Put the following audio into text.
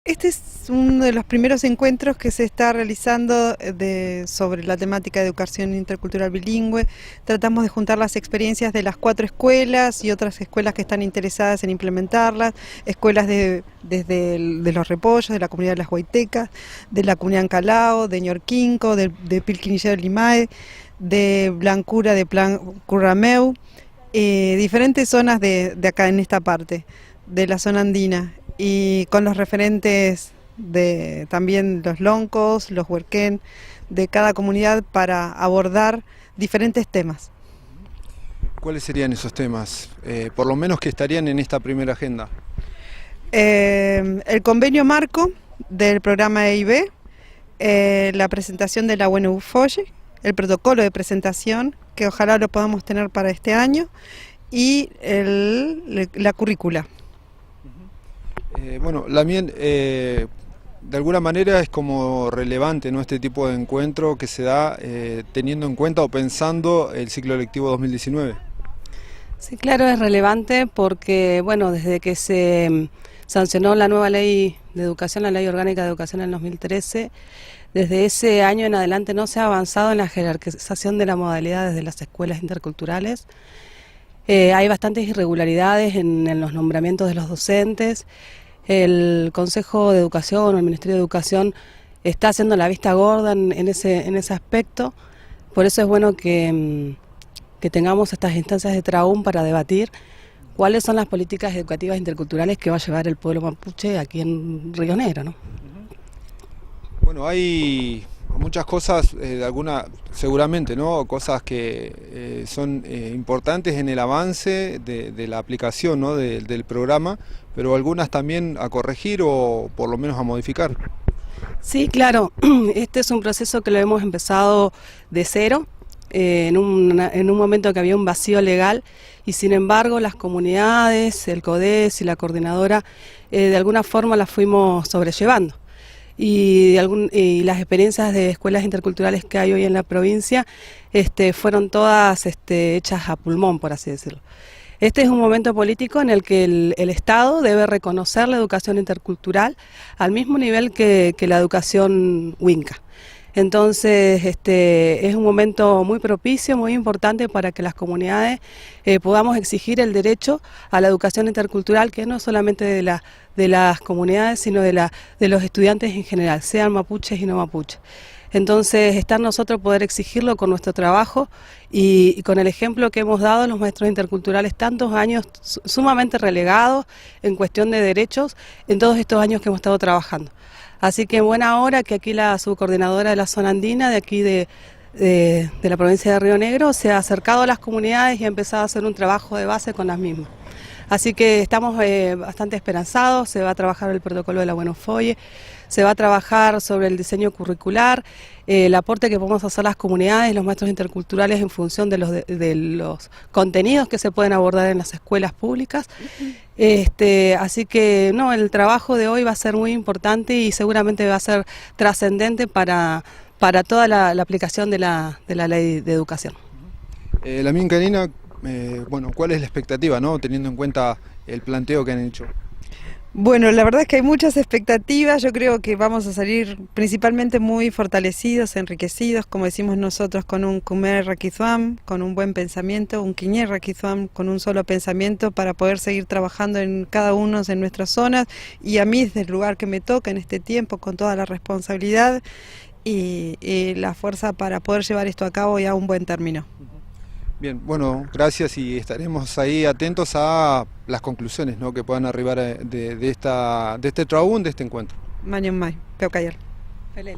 Este es uno de los primeros encuentros que se está realizando sobre la temática de educación intercultural bilingüe. Tratamos de juntar las experiencias de las 4 escuelas y otras escuelas que están interesadas en implementarlas, escuelas de Los Repollos, de la comunidad de las Huaytecas, de la comunidad Ancalao, de Ñorquinco, de Pilquinillero Limae, de Blancura, de Plan Currameu, diferentes zonas de acá en esta parte, de la zona andina, y con los referentes de también los loncos, los huerquén, de cada comunidad para abordar diferentes temas. ¿Cuáles serían esos temas, por lo menos que estarían en esta primera agenda? El convenio marco del programa EIB, la presentación de la UNEUFOYE, el protocolo de presentación, que ojalá lo podamos tener para este año, y la currícula. Bueno, Lamien, de alguna manera es como relevante, ¿no?, este tipo de encuentro que se da teniendo en cuenta o pensando el ciclo lectivo 2019. Sí, claro, es relevante porque, bueno, desde que se sancionó la nueva ley de educación, la ley orgánica de educación en el 2013, desde ese año en adelante no se ha avanzado en la jerarquización de las modalidades de las escuelas interculturales. Hay bastantes irregularidades en los nombramientos de los docentes. El Consejo de Educación o el Ministerio de Educación está haciendo la vista gorda en ese aspecto. Por eso es bueno que tengamos estas instancias de Traún para debatir cuáles son las políticas educativas interculturales que va a llevar el pueblo mapuche aquí en Río Negro, ¿no? Bueno, hay muchas cosas, seguramente, ¿no?, cosas que son importantes en el avance de la aplicación, ¿no?, del programa, pero algunas también a corregir o por lo menos a modificar. Sí, claro, este es un proceso que lo hemos empezado de cero, en un momento que había un vacío legal, y sin embargo las comunidades, el CODES y la coordinadora, de alguna forma las fuimos sobrellevando. Y las experiencias de escuelas interculturales que hay hoy en la provincia fueron todas hechas a pulmón, por así decirlo. Este es un momento político en el que el Estado debe reconocer la educación intercultural al mismo nivel que la educación huinca. Entonces es un momento muy propicio, muy importante para que las comunidades podamos exigir el derecho a la educación intercultural, que no solamente de las comunidades, sino de los estudiantes en general, sean mapuches y no mapuches. Entonces está en nosotros poder exigirlo con nuestro trabajo y con el ejemplo que hemos dado a los maestros interculturales, tantos años sumamente relegados en cuestión de derechos en todos estos años que hemos estado trabajando. Así que en buena hora que aquí la subcoordinadora de la zona andina de aquí de la provincia de Río Negro se ha acercado a las comunidades y ha empezado a hacer un trabajo de base con las mismas. Así que estamos bastante esperanzados. Se va a trabajar el protocolo de la UNEUFOYE, se va a trabajar sobre el diseño curricular, el aporte que podemos hacer las comunidades y los maestros interculturales en función de los contenidos que se pueden abordar en las escuelas públicas. Así que no, el trabajo de hoy va a ser muy importante y seguramente va a ser trascendente para toda la aplicación de la ley de educación. Lamien Karina, bueno, ¿cuál es la expectativa, ¿no?, teniendo en cuenta el planteo que han hecho? Bueno, la verdad es que hay muchas expectativas. Yo creo que vamos a salir principalmente muy fortalecidos, enriquecidos, como decimos nosotros, con un Kumer Rakizuam, con un buen pensamiento, un Quiñé Rakizuam, con un solo pensamiento para poder seguir trabajando en cada uno de nuestras zonas, y a mí desde el lugar que me toca en este tiempo, con toda la responsabilidad y la fuerza para poder llevar esto a cabo y a un buen término. Bien, bueno, gracias, y estaremos ahí atentos a las conclusiones, ¿no?, que puedan arribar de este Traún, de este encuentro. Mañon Mai, Peucayal. Feliz.